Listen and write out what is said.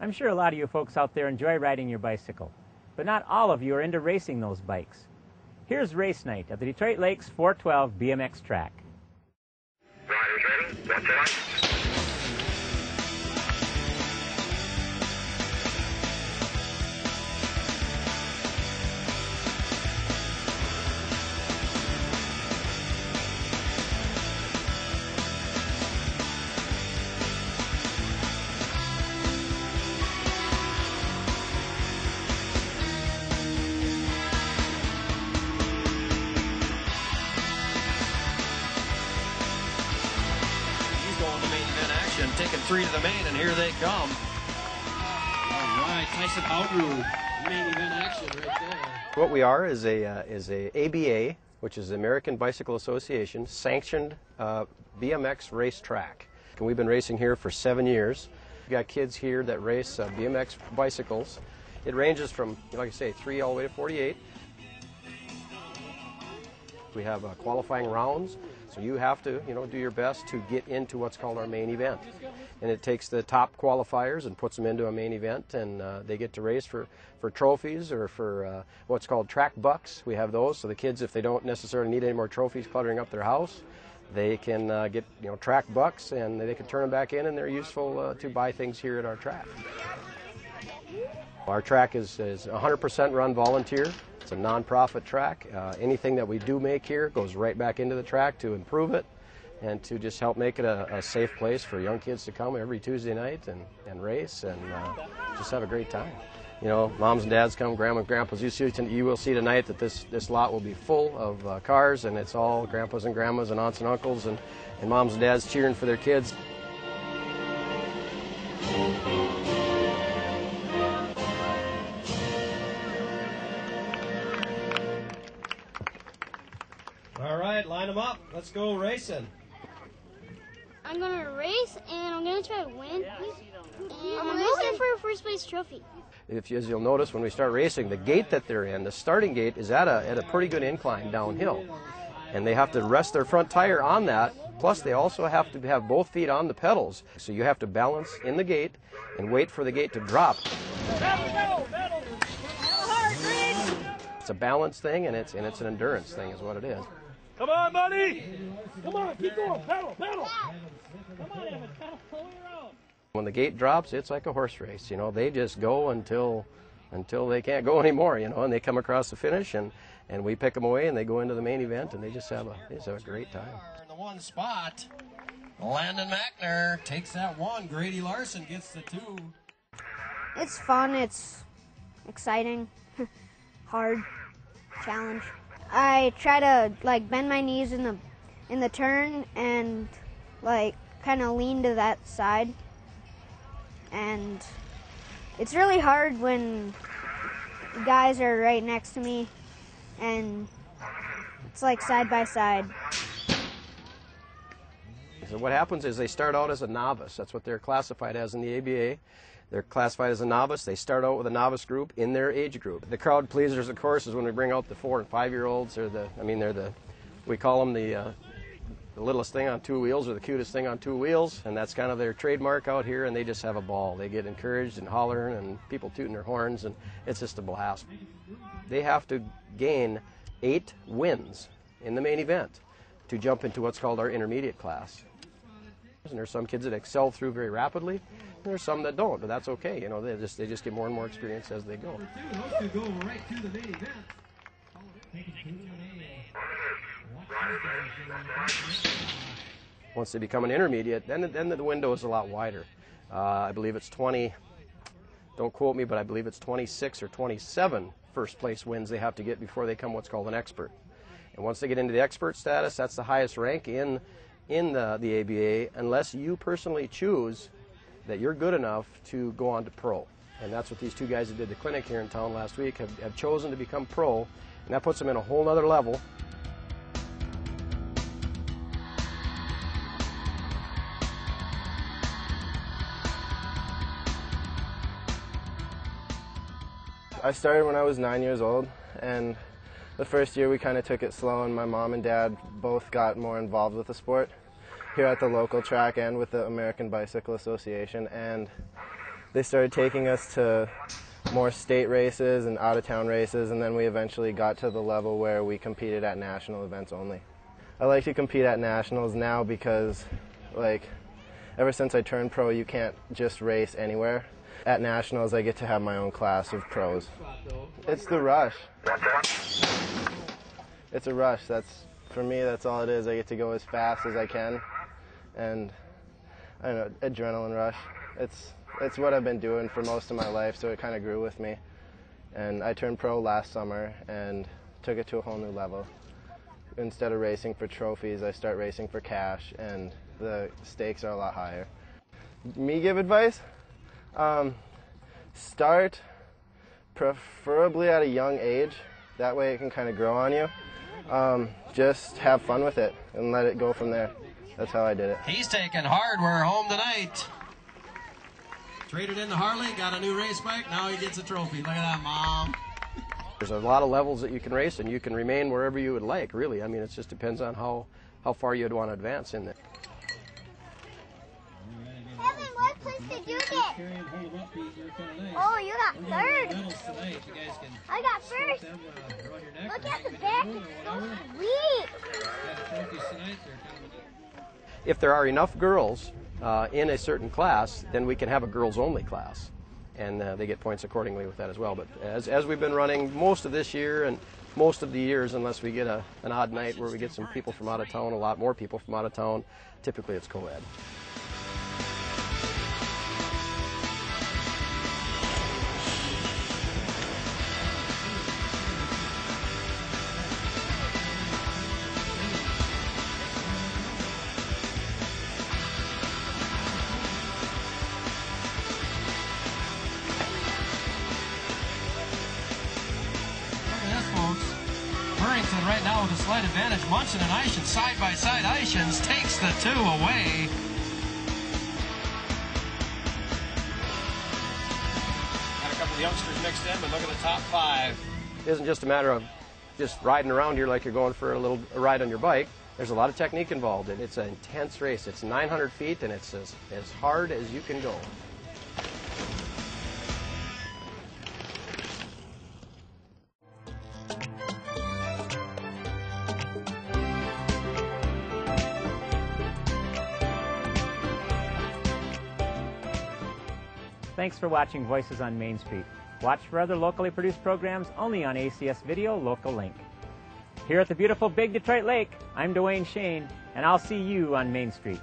I'm sure a lot of you folks out there enjoy riding your bicycle, but not all of you are into racing those bikes. Here's race night at the Detroit Lakes 412 BMX track. Riders ready? That's right. Taking three to the main, and here they come. All right, Tyson Outrew, main event action right there. What we are is a ABA, which is the American Bicycle Association, sanctioned BMX race track. And we've been racing here for 7 years. We've got kids here that race BMX bicycles. It ranges from, like I say, 3 all the way to 48. We have qualifying rounds. So you have to, do your best to get into what's called our main event. And it takes the top qualifiers and puts them into a main event, and they get to race for trophies or for what's called track bucks. We have those, so the kids, if they don't necessarily need any more trophies cluttering up their house, they can get, track bucks, and they can turn them back in, and they're useful to buy things here at our track. Our track is 100% run volunteer. It's a non-profit track. Anything that we do make here goes right back into the track to improve it and to just help make it a safe place for young kids to come every Tuesday night and race and just have a great time. Moms and dads come, grandma and grandpas. You will see tonight that this lot will be full of cars, and it's all grandpas and grandmas and aunts and uncles and moms and dads cheering for their kids. All right, line them up. Let's go racing. I'm going to race, and I'm going to try to win. And I'm looking for a first place trophy. As you'll notice when we start racing, the gate that they're in, the starting gate, is at a pretty good incline downhill. And they have to rest their front tire on that. Plus, they also have to have both feet on the pedals. So you have to balance in the gate and wait for the gate to drop. It's a balance thing, and it's an endurance thing is what it is. Come on, buddy! Come on, keep going, pedal, pedal! Come on, Evan, pedal all the way around. When the gate drops, it's like a horse race, they just go until they can't go anymore, and they come across the finish, and we pick them away, and they go into the main event, and they just have a great time. In the one spot, Landon Mackner takes that one. Grady Larson gets the two. It's fun, it's exciting, hard, challenge. I try to bend my knees in the turn and kind of lean to that side. And it's really hard when guys are right next to me and it's side by side. So what happens is they start out as a novice. That's what they're classified as in the ABA. They're classified as a novice. They start out with a novice group in their age group. The crowd pleasers, of course, is when we bring out the 4- and 5-year-olds, or we call them the littlest thing on 2 wheels, or the cutest thing on 2 wheels, and that's kind of their trademark out here, and they just have a ball. They get encouraged and hollering and people tooting their horns, and it's just a blast. They have to gain 8 wins in the main event to jump into what's called our intermediate class. And there's some kids that excel through very rapidly. There's some that don't, but that's okay. They just get more and more experience as they go. Once they become an intermediate, then the window is a lot wider. I believe it's 20. Don't quote me, but I believe it's 26 or 27 first place wins they have to get before they become what's called an expert. And once they get into the expert status, that's the highest rank in the ABA, unless you personally choose that you're good enough to go on to pro. And that's what these 2 guys that did the clinic here in town last week have chosen to become pro, and that puts them in a whole other level. I started when I was 9 years old, and the first year we kind of took it slow, and my mom and dad both got more involved with the sport here at the local track and with the American Bicycle Association. And They started taking us to more state races and out-of-town races, and then we eventually got to the level where we competed at national events only. I like to compete at nationals now because, like, ever since I turned pro, you can't just race anywhere. At nationals, I get to have my own class of pros. It's the rush. It's a rush. For me, that's all it is. I get to go as fast as I can, and I don't know, adrenaline rush. It's what I've been doing for most of my life, so it kind of grew with me. And I turned pro last summer and took it to a whole new level. Instead of racing for trophies, I start racing for cash, and the stakes are a lot higher. Me give advice? Start preferably at a young age. That way it can kind of grow on you. Just have fun with it and let it go from there. That's how I did it. He's taking hardware home tonight. Traded into Harley, got a new race bike, now he gets a trophy. Look at that, Mom. There's a lot of levels that you can race, and you can remain wherever you would like, really. I mean, it just depends on how far you'd want to advance in there. Kevin, what place did you get? Oh, you got third. I got first. Look at the back, it's so sweet. If there are enough girls in a certain class, then we can have a girls-only class, and they get points accordingly with that as well. But as we've been running most of this year and most of the years, unless we get an odd night where we get some people from out of town, a lot more people from out of town, typically it's co-ed. Burrington right now with a slight advantage. Munson and Ishans side by side. Ishans takes the 2 away. Got a couple of youngsters mixed in, but look at the top 5. It isn't just a matter of just riding around here like you're going for a ride on your bike. There's a lot of technique involved, and it's an intense race. It's 900 feet, and it's as hard as you can go. Thanks for watching Voices on Main Street. Watch for other locally produced programs only on ACS Video Local Link. Here at the beautiful Big Detroit Lake, I'm Dwayne Shane, and I'll see you on Main Street.